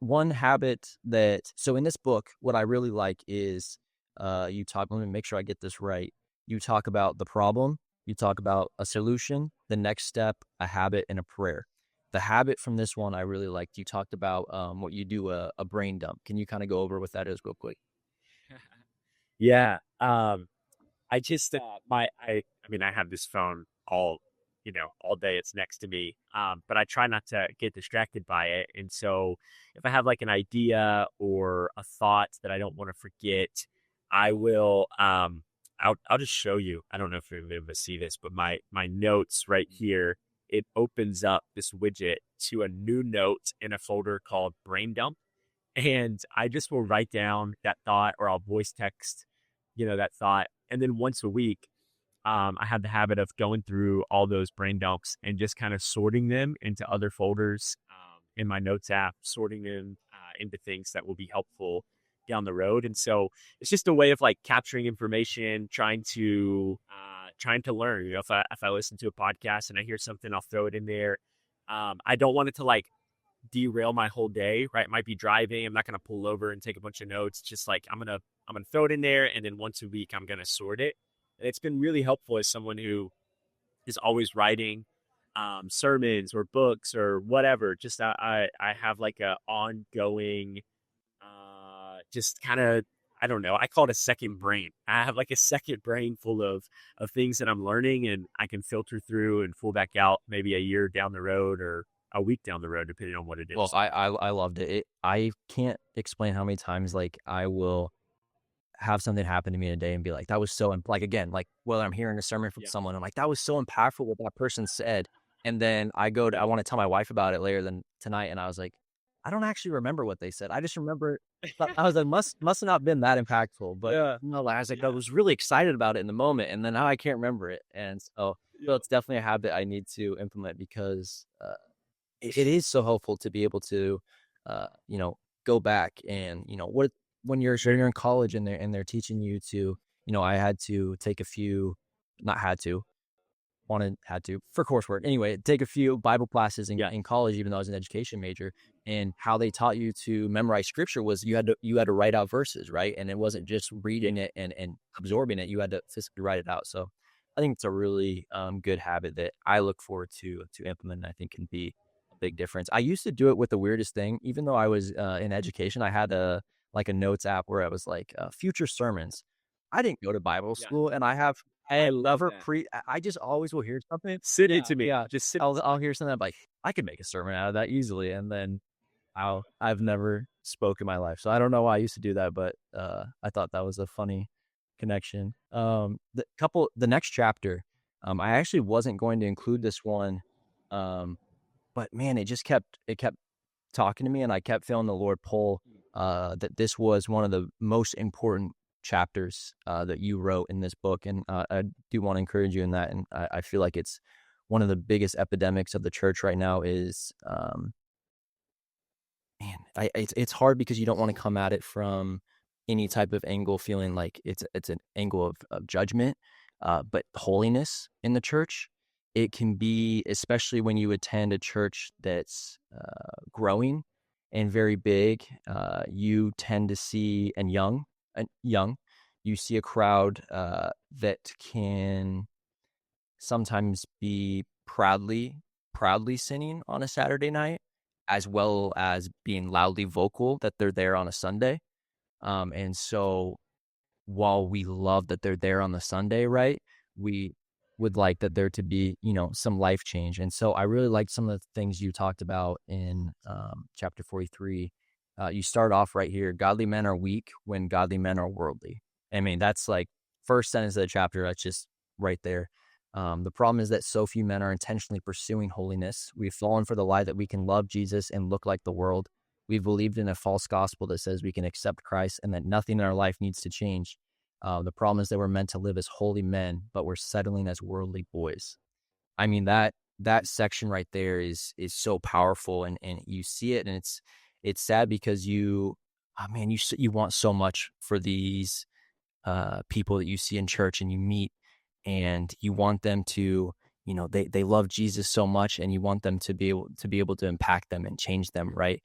One habit that so in this book, what I really like is you talk. Let me make sure I get this right. You talk about the problem, you talk about a solution, the next step, a habit, and a prayer. The habit from this one I really liked. You talked about what you do, a brain dump. Can you kind of go over what that is real quick? Yeah. I just I mean I have this phone all day. It's next to me. But I try not to get distracted by it. And so if I have like an idea or a thought that I don't want to forget, I will I'll just show you. I don't know if you're able to see this, but my notes right here, it opens up this widget to a new note in a folder called Brain Dump. And I just will write down that thought, or I'll voice text, that thought. And then once a week, I have the habit of going through all those brain dumps and just kind of sorting them into other folders in my notes app, sorting them into things that will be helpful down the road. And so it's just a way of like capturing information, trying to learn. If I listen to a podcast and I hear something, I'll throw it in there. I don't want it to like derail my whole day, right? I might be driving. I'm not going to pull over and take a bunch of notes. Just like I'm going to throw it in there, and then once a week I'm going to sort it. And it's been really helpful as someone who is always writing sermons or books or whatever. Just I have like a ongoing just kind of, I don't know. I call it a second brain. I have like a second brain full of things that I'm learning, and I can filter through and pull back out maybe a year down the road or a week down the road, depending on what it Well, is. I loved it. I can't explain how many times like I will have something happen to me in a day and be like, that was so like again, like whether I'm hearing a sermon from Yeah. someone, I'm like, that was so impactful what that person said. And then I Yeah. want to tell my wife about it later than tonight. And I was like, I don't actually remember what they said. I just remember I was like, must have not been that impactful. But Yeah. no, I was like, I Yeah. was really excited about it in the moment. And then now I can't remember it. And so Yeah. it's definitely a habit I need to implement because it is so helpful to be able to, uh, you know, go back and what For when sure. you're in college and they're teaching you to, I had to take a few, not had to, had to for coursework anyway, take a few Bible classes Yeah. in college, even though I was an education major. And how they taught you to memorize scripture was you had to write out verses, right? And it wasn't just Yeah. reading it and absorbing it; you had to physically write it out. So I think it's a really good habit that I look forward to implement. And I think can be big difference. I used to do it with the weirdest thing. Even though I was in education, I had a notes app where I was like future sermons. I didn't go to Bible Yeah. school, and I have love never that. I just always will hear something. Sit Yeah, into me. yeah. Just sit I'll beside hear something. I'm like, I could make a sermon out of that easily, and then I've never spoke in my life, so I don't know why I used to do that, but I thought that was a funny connection. The next chapter, I actually wasn't going to include this one, um, but man, it kept talking to me, and I kept feeling the Lord pull that this was one of the most important chapters that you wrote in this book, and I do want to encourage you in that, and I feel like it's one of the biggest epidemics of the church right now is man, it's hard because you don't want to come at it from any type of angle, feeling like it's an angle of judgment, but holiness in the church, it can be, especially when you attend a church that's growing and very big. You tend to see young, you see a crowd that can sometimes be proudly sinning on a Saturday night, as well as being loudly vocal that they're there on a Sunday. And so while we love that they're there on the Sunday, right, we would like that there to be, some life change. And so I really liked some of the things you talked about in chapter 43. You start off right here: godly men are weak when godly men are worldly. I mean, that's like first sentence of the chapter. That's just right there. The problem is that so few men are intentionally pursuing holiness. We've fallen for the lie that we can love Jesus and look like the world. We've believed in a false gospel that says we can accept Christ and that nothing in our life needs to change. The problem is that we're meant to live as holy men, but we're settling as worldly boys. I mean, that section right there is so powerful, and you see it, and it's sad because you want so much for these people that you see in church and you meet, and you want them to, they love Jesus so much, and you want them to be able to impact them and change them, right?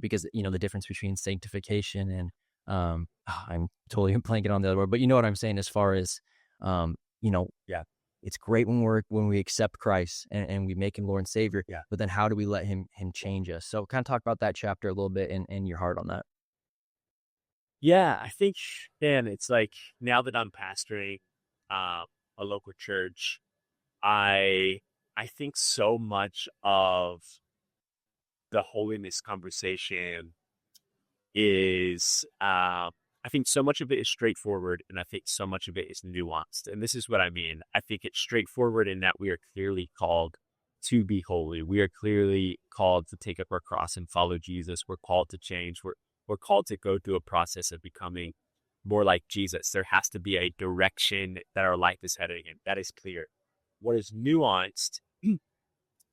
Because the difference between sanctification and I'm totally blanking on the other word, but you know what I'm saying, as far as yeah, it's great when we accept Christ and we make him Lord and Savior, Yeah. but then how do we let him change us? So kind of talk about that chapter a little bit and your heart on that. Yeah, I think, man, it's like now that I'm pastoring uh, a local church, I I think so much of the holiness conversation is I think so much of it is straightforward, and I think so much of it is nuanced. And this is what I mean. I think it's straightforward in that we are clearly called to be holy. We are clearly called to take up our cross and follow Jesus. We're called to change. We're called to go through a process of becoming more like Jesus. There has to be a direction that our life is heading in. That is clear. What is nuanced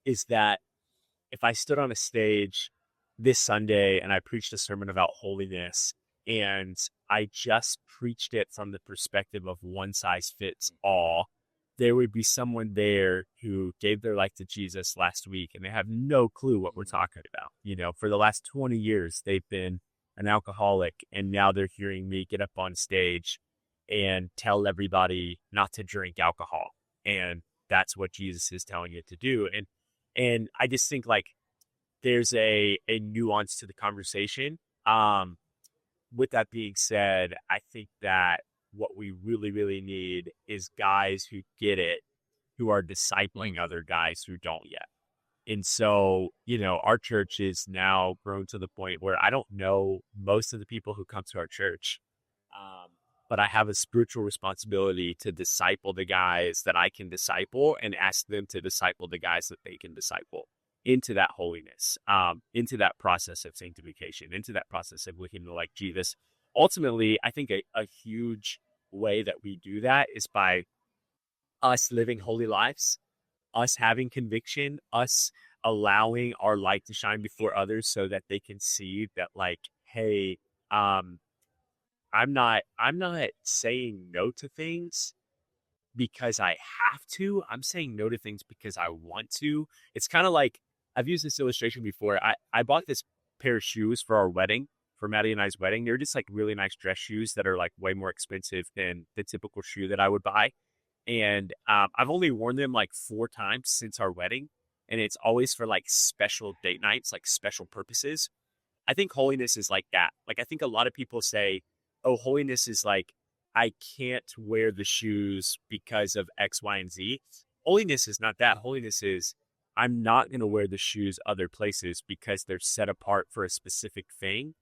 is that if I stood on a stage this Sunday and I preached a sermon about holiness, and I just preached it from the perspective of one size fits all, there would be someone there who gave their life to Jesus last week and they have no clue what we're talking about. For the last 20 years, they've been an alcoholic, and now they're hearing me get up on stage and tell everybody not to drink alcohol. And that's what Jesus is telling you to do. And I just think, like, there's a nuance to the conversation. With that being said, I think that what we really, really need is guys who get it, who are discipling other guys who don't yet. And so, our church is now grown to the point where I don't know most of the people who come to our church. But I have a spiritual responsibility to disciple the guys that I can disciple and ask them to disciple the guys that they can disciple into that holiness, into that process of sanctification, into that process of looking like Jesus. Ultimately, I think a huge way that we do that is by us living holy lives, us having conviction, us allowing our light to shine before others so that they can see that, like, hey, I'm not saying no to things because I have to. I'm saying no to things because I want to. It's kind of like, I've used this illustration before. I bought this pair of shoes for our wedding, for Maddie and I's wedding. They're just like really nice dress shoes that are like way more expensive than the typical shoe that I would buy. And I've only worn them like 4 times since our wedding. and it's always for like special date nights, like special purposes. I think holiness is like that. Like, I think a lot of people say, oh, holiness is like, I can't wear the shoes because of X, Y, and Z. Holiness is not that. Holiness is, I'm not going to wear the shoes other places because they're set apart for a specific thing.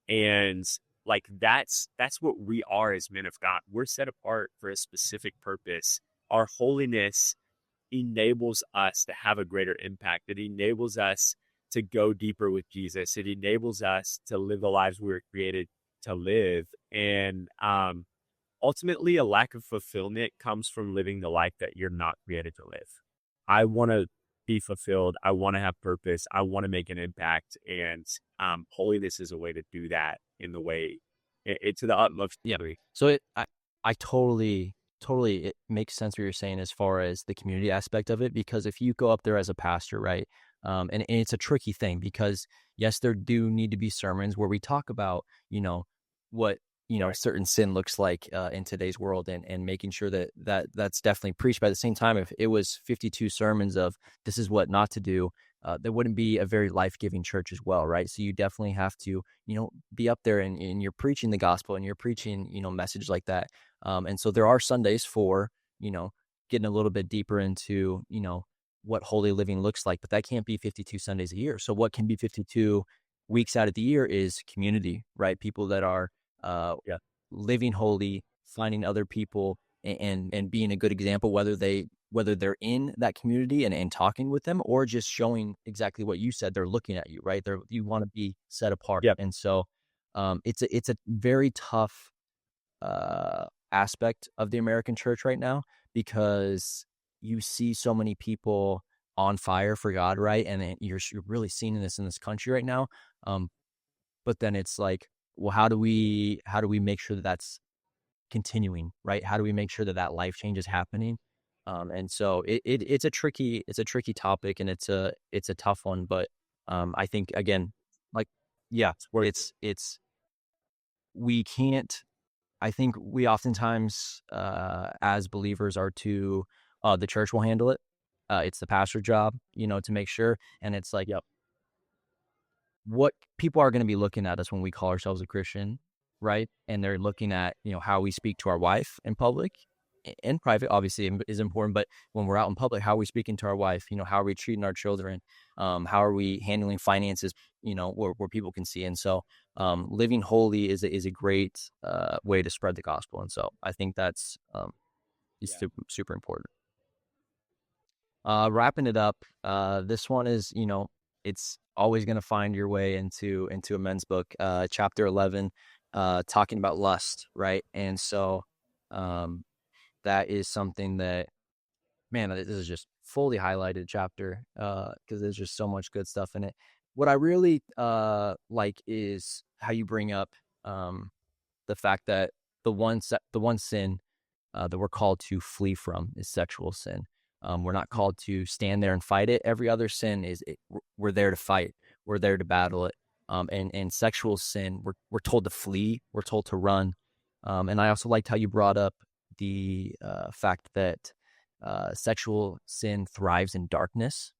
And like, that's what we are as men of God. We're set apart for a specific purpose. Our holiness enables us to have a greater impact. It enables us to go deeper with Jesus. It enables us to live the lives we were created to live. And ultimately, a lack of fulfillment comes from living the life that you're not created to live. I want to be fulfilled. I want to have purpose. I want to make an impact. And holiness is a way to do that in the way it to the utmost Yeah. degree. So I totally it makes sense what you're saying as far as the community aspect of it, because if you go up there as a pastor, right, and it's a tricky thing because yes, there do need to be sermons where we talk about, what, Right. certain sin looks like in today's world, and making sure that's definitely preached. By the same time, if it was 52 sermons of this is what not to do, there wouldn't be a very life-giving church as well, right? So you definitely have to, be up there and you're preaching the gospel and you're preaching, message like that. And so there are Sundays for, getting a little bit deeper into, what holy living looks like, but that can't be 52 Sundays a year. So what can be 52 weeks out of the year is community, right? People that are uh, Yeah. living holy, finding other people and being a good example, whether they're in that community and talking with them, or just showing exactly what you said. They're looking at you, right? You want to be set apart. Yeah. And so it's a very tough aspect of the American church right now, because you see so many people on fire for God, right? And you're really seeing this in this country right now. But then it's like, well, how do we make sure that that's continuing, right? How do we make sure that that life change is happening? And so it's a tricky topic, and it's a tough one. But I think again, like, yeah, It's worth it. it's we can't. I think we oftentimes, as believers, are too. The church will handle it. It's the pastor's job, to make sure. And it's like, Yep. what people are going to be looking at us when we call ourselves a Christian, right? And they're looking at, how we speak to our wife in public. In private, obviously, is important, but when we're out in public, how are we speaking to our wife? How are we treating our children? How are we handling finances? Where people can see. And so, living holy is a great way to spread the gospel. And so, I think that's is Yeah. super, super important. Wrapping it up, this one is, it's always going to find your way into a men's book, chapter 11, talking about lust, right? And so, um, that is something that, man, this is just fully highlighted chapter, because there's just so much good stuff in it. What I really like is how you bring up the fact that the one sin that we're called to flee from is sexual sin. We're not Mm. called to stand there and fight it. Every other sin we're there to fight. We're there to battle it. And sexual sin, we're told to flee. We're told to run. And I also liked how you brought up the fact that sexual sin thrives in darkness,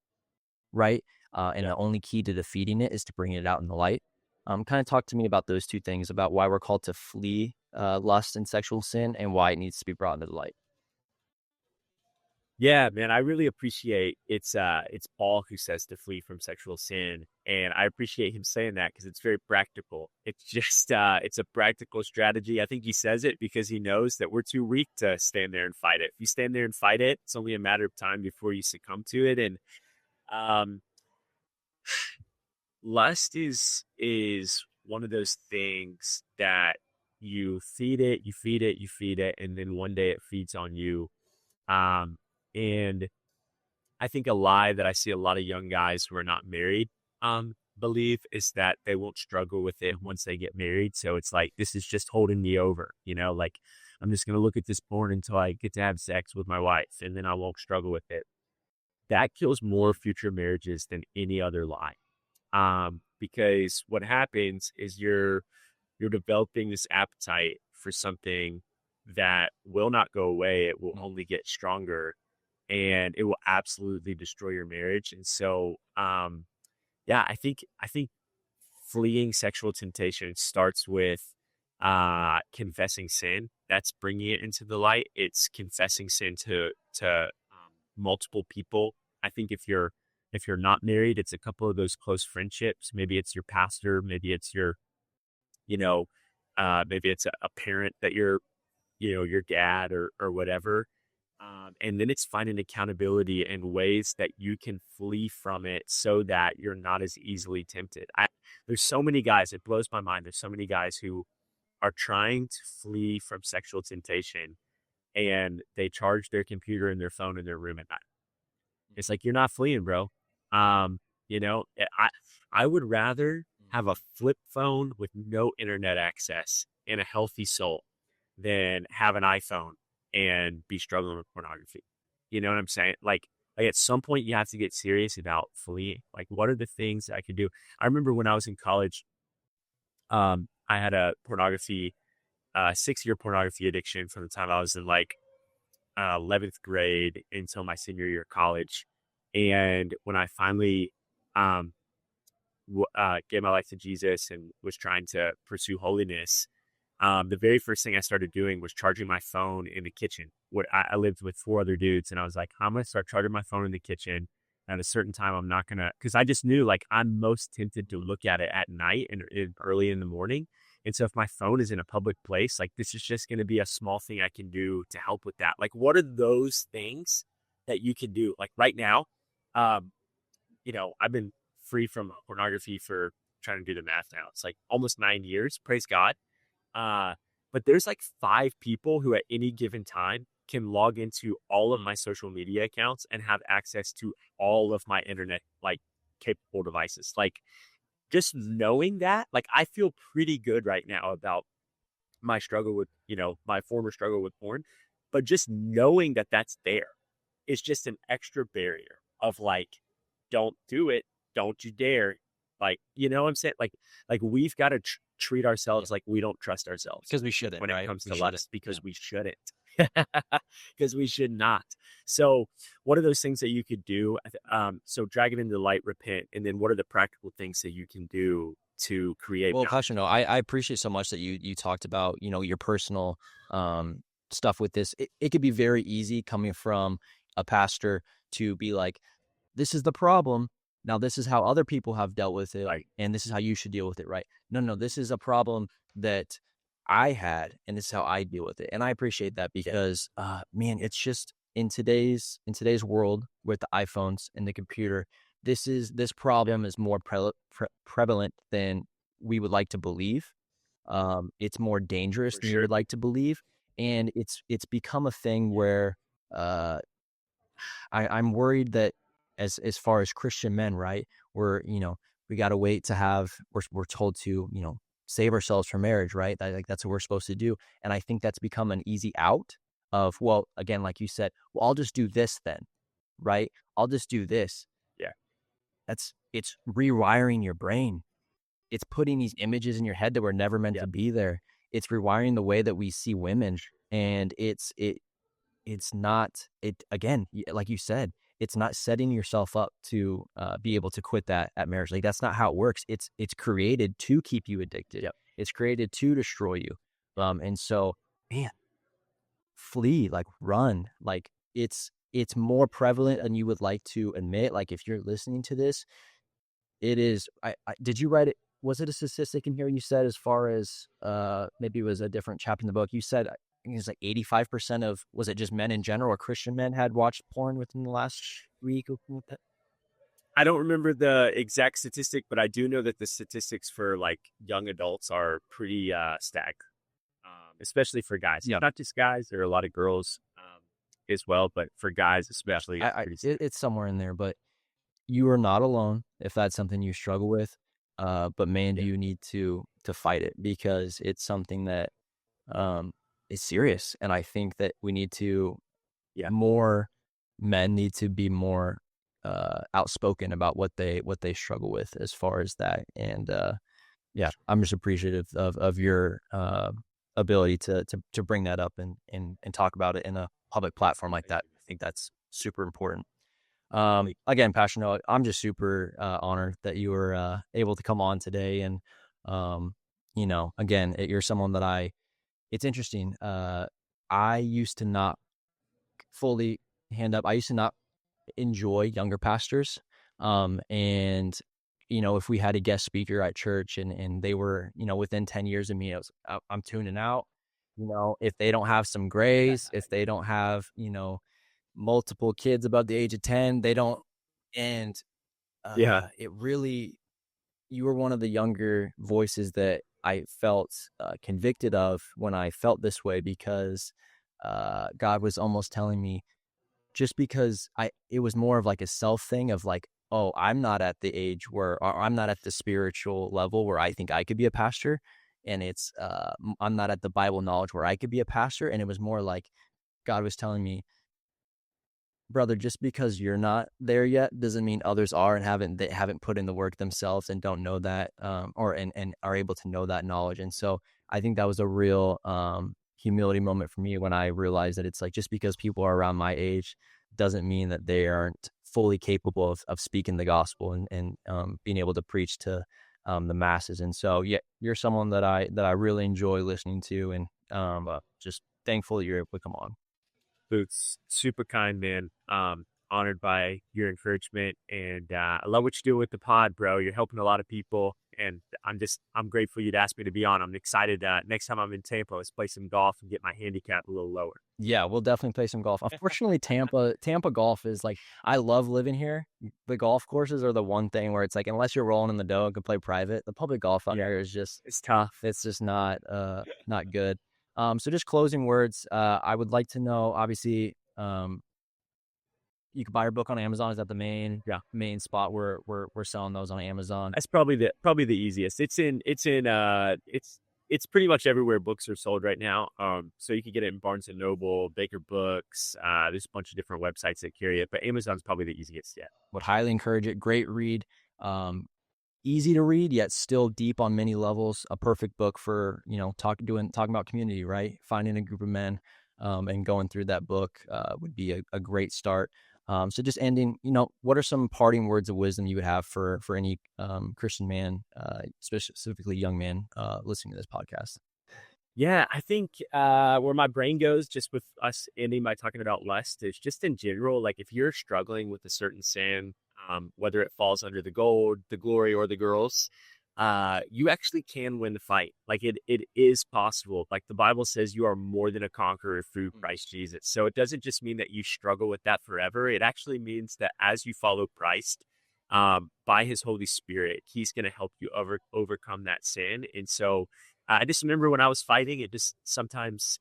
right? And Yeah. the only key to defeating it is to bring it out in the light. Kind of talk to me about those two things, about why we're called to flee lust and sexual sin, and why it needs to be brought into the light. Yeah, man, I really appreciate it's Paul who says to flee from sexual sin, and I appreciate him saying that because it's very practical. It's just it's a practical strategy. I think he says it because he knows that we're too weak to stand there and fight it. If you stand there and fight it, it's only a matter of time before you succumb to it. And um lust is one of those things that you feed it, you feed it, you feed it, and then one day it feeds on you. And I think a lie that I see a lot of young guys who are not married believe is that they won't struggle with it once they get married. So it's like, this is just holding me over, like I'm just going to look at this porn until I get to have sex with my wife and then I won't struggle with it. That kills more future marriages than any other lie. Because what happens is you're developing this appetite for something that will not go away. It will only get stronger. and it will absolutely destroy your marriage. And so, yeah, I think fleeing sexual temptation starts with confessing sin. That's bringing it into the light. It's confessing sin to multiple people. I think if you're not married, it's a couple of those close friendships. Maybe it's your pastor, maybe it's your, you know, maybe it's a parent that your dad or whatever. And then it's finding accountability in ways that you can flee from it so that you're not as easily tempted. There's so many guys, it blows my mind. There's so many guys who are trying to flee from sexual temptation and they charge their computer and their phone in their room at night. It's like, you're not fleeing, bro. I would rather have a flip phone with no internet access and a healthy soul than have an iPhone and be struggling with pornography. You know what I'm saying? Like at some point you have to get serious about fleeing. Like, what are the things I could do? I remember when I was in college, I had a 6-year pornography addiction from the time I was in like 11th grade until my senior year of college. And when I finally gave my life to Jesus and was trying to pursue holiness, the very first thing I started doing was charging my phone in the kitchen. I lived with 4 other dudes, and I was like, I'm going to start charging my phone in the kitchen. At a certain time, I'm not going to, because I just knew like I'm most tempted to look at it at night and early in the morning. And so if my phone is in a public place, like this is just going to be a small thing I can do to help with that. Like, what are those things that you can do? Like right now, um, I've been free from pornography for, trying to do the math now, it's like almost 9 years, praise God. Uh, but there's like 5 people who at any given time can log into all of my social media accounts and have access to all of my internet, like capable devices. Like, just knowing that, like, I feel pretty good right now about my struggle with, my former struggle with porn, but just knowing that that's there is just an extra barrier of like, don't do it. Don't you dare. Like, you know what I'm saying? Like we've got to treat ourselves like we don't trust ourselves Because we shouldn't, when it right? comes We to shouldn't. lust, because we shouldn't. Because we should not. So what are those things that you could do? So drag it into the light, repent, and then what are the practical things that you can do to create Well, boundaries? Pastor Noah, I appreciate so much that you talked about, your personal stuff with this. It could be very easy coming from a pastor to be like, this is the problem. Now, this is how other people have dealt with it, Like, and this is how you should deal with it, right? No, this is a problem that I had, and this is how I deal with it. And I appreciate that yeah, because, man, it's just in today's world with the iPhones and the computer, this problem is more prevalent than we would like to believe. It's more dangerous for than we sure. would like to believe, and it's become a thing Yeah, where uh, I'm worried that as far as Christian men, right? We got to wait to have we're told to save ourselves from marriage, right? Like that's what we're supposed to do, and I think that's become an easy out of, well, again, like you said, well, I'll just do this then, right? I'll just do this. yeah, It's rewiring your brain. It's putting these images in your head that were never meant yeah. to be there. It's rewiring the way that we see women, and it's not it again, like you said, it's not setting yourself up to be able to quit that at marriage. Like that's not how it works. It's created to keep you addicted. Yep. It's created to destroy you. And so, man, flee, like run. Like it's more prevalent than you would like to admit. Like if you're listening to this, it is. Did you write it? Was it a statistic in here you said, as far as maybe it was a different chapter in the book? You said, I think it's like 85% of, was it just men in general or Christian men, had watched porn within the last week or something like that? I don't remember the exact statistic, but I do know that the statistics for like young adults are pretty stacked, especially for guys. Yeah. Not just guys, there are a lot of girls as well, but for guys Yeah. especially, it's pretty stacked. It's somewhere in there, but you are not alone if that's something you struggle with. But man, do Yeah, you need to fight it, because it's something that um is serious. And I think that we need to yeah, more men need to be more outspoken about what they struggle with as far as that. And yeah, I'm just appreciative of your ability to bring that up and talk about it in a public platform like that. I think that's super important. Again, Pastor Noah, I'm just super honored that you were able to come on today. And, again, you're someone that it's interesting. I used to not fully hand up. I used to not enjoy younger pastors. And, if we had a guest speaker at church and they were, within 10 years of me, I'm tuning out. If they don't have some grace, if they don't have, multiple kids above the age of 10, they don't. And Yeah. it really, you were one of the younger voices that I felt convicted of when I felt this way, because God was almost telling me, just because it was more of like a self thing of like, oh, I'm not at the age where, or I'm not at the spiritual level where I think I could be a pastor. And I'm not at the Bible knowledge where I could be a pastor. And it was more like God was telling me, brother, just because you're not there yet doesn't mean others are and haven't put in the work themselves and don't know that, and are able to know that knowledge. And so I think that was a real humility moment for me when I realized that it's like, just because people are around my age doesn't mean that they aren't fully capable of speaking the gospel and being able to preach to the masses. And so, yeah, you're someone that I really enjoy listening to, and just thankful that you're able to come on. Boots, super kind, man. Honored by your encouragement, and I love what you do with the pod, bro. You're helping a lot of people, and I'm grateful you'd asked me to be on. I'm excited. Next time I'm in Tampa, let's play some golf and get my handicap a little lower. Yeah, we'll definitely play some golf. Unfortunately, Tampa golf is like, I love living here. The golf courses are the one thing where it's like, unless you're rolling in the dough and can play private, the public golf out here is just, it's tough. It's just not good. So just closing words. I would like to know, obviously, you can buy your book on Amazon. Is that the main spot where we're selling those on Amazon? That's probably the easiest. It's pretty much everywhere books are sold right now. So you can get it in Barnes and Noble, Baker Books. There's a bunch of different websites that carry it, but Amazon's probably the easiest yet. Would highly encourage it. Great read. Easy to read, yet still deep on many levels. A perfect book for, talking about community, right? Finding a group of men, and going through that book would be a great start. So just ending, what are some parting words of wisdom you would have for any Christian man, specifically young man, listening to this podcast? Yeah, I think where my brain goes, just with us ending by talking about lust, is just in general, like if you're struggling with a certain sin, whether it falls under the gold, the glory, or the girls, you actually can win the fight. Like it is possible. Like the Bible says, you are more than a conqueror through Christ Jesus. So it doesn't just mean that you struggle with that forever. It actually means that as you follow Christ, by his Holy Spirit, he's going to help you overcome that sin. And so I just remember when I was fighting, it just sometimes,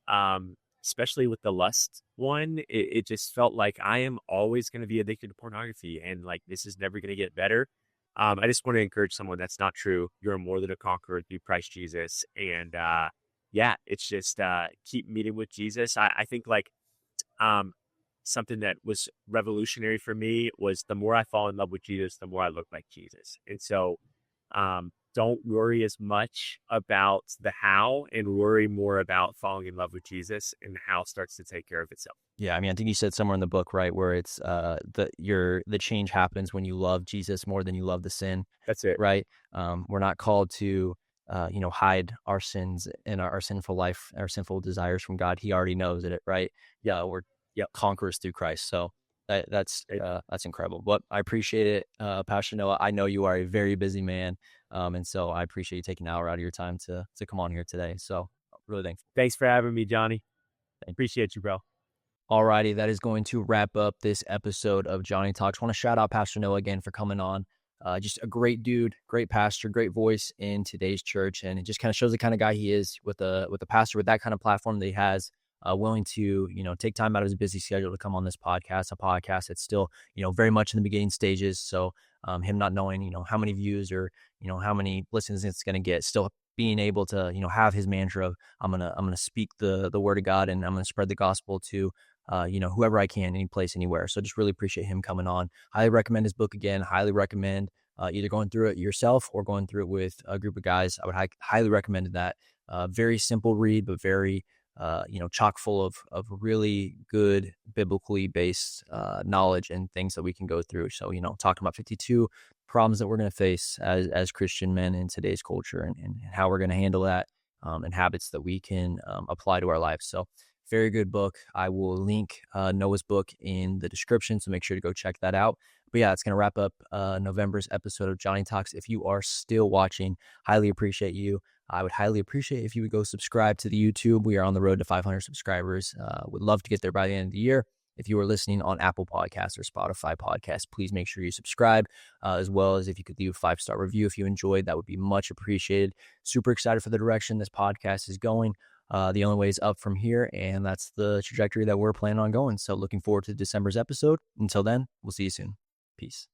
especially with the lust one, it just felt like I am always going to be addicted to pornography, and like this is never going to get better. I just want to encourage someone that's not true. You're more than a conqueror through Christ Jesus. And yeah, it's just keep meeting with Jesus. I think like something that was revolutionary for me was the more I fall in love with Jesus, the more I look like Jesus. And so don't worry as much about the how, and worry more about falling in love with Jesus, and the how starts to take care of itself. Yeah, I mean, I think you said somewhere in the book, right, where it's the change happens when you love Jesus more than you love the sin. That's it, right? We're not called to hide our sins and our sinful life, our sinful desires from God. He already knows it, right? Yeah, we're conquerors through Christ. So that's incredible. But I appreciate it, Pastor Noah. I know you are a very busy man, and so I appreciate you taking an hour out of your time to come on here today. So really thankful. Thanks for having me, Johnny. Appreciate you, bro. Alrighty, that is going to wrap up this episode of Johnny Talks. I want to shout out Pastor Noah again for coming on. Just a great dude, great pastor, great voice in today's church, and it just kind of shows the kind of guy he is with a pastor with that kind of platform that he has, willing to take time out of his busy schedule to come on this podcast, a podcast that's still very much in the beginning stages. So him not knowing how many views or how many listens it's going to get, still being able to have his mantra of I'm gonna speak the word of God, and I'm gonna spread the gospel to whoever I can, any place, anywhere. So just really appreciate him coming on. Highly recommend his book again. Highly recommend either going through it yourself or going through it with a group of guys. I would highly recommend that. Very simple read, but very chock full of really good biblically based knowledge and things that we can go through. So, talking about 52 problems that we're going to face as Christian men in today's culture, and how we're going to handle that, and habits that we can apply to our lives. So very good book. I will link Noah's book in the description, so make sure to go check that out. But yeah, it's going to wrap up November's episode of Johnny Talks. If you are still watching, highly appreciate you. I would highly appreciate if you would go subscribe to the YouTube. We are on the road to 500 subscribers. Would love to get there by the end of the year. If you are listening on Apple Podcasts or Spotify Podcasts, please make sure you subscribe, as well as if you could leave a 5-star review if you enjoyed, that would be much appreciated. Super excited for the direction this podcast is going. The only way is up from here, and that's the trajectory that we're planning on going. So looking forward to December's episode. Until then, we'll see you soon. Peace.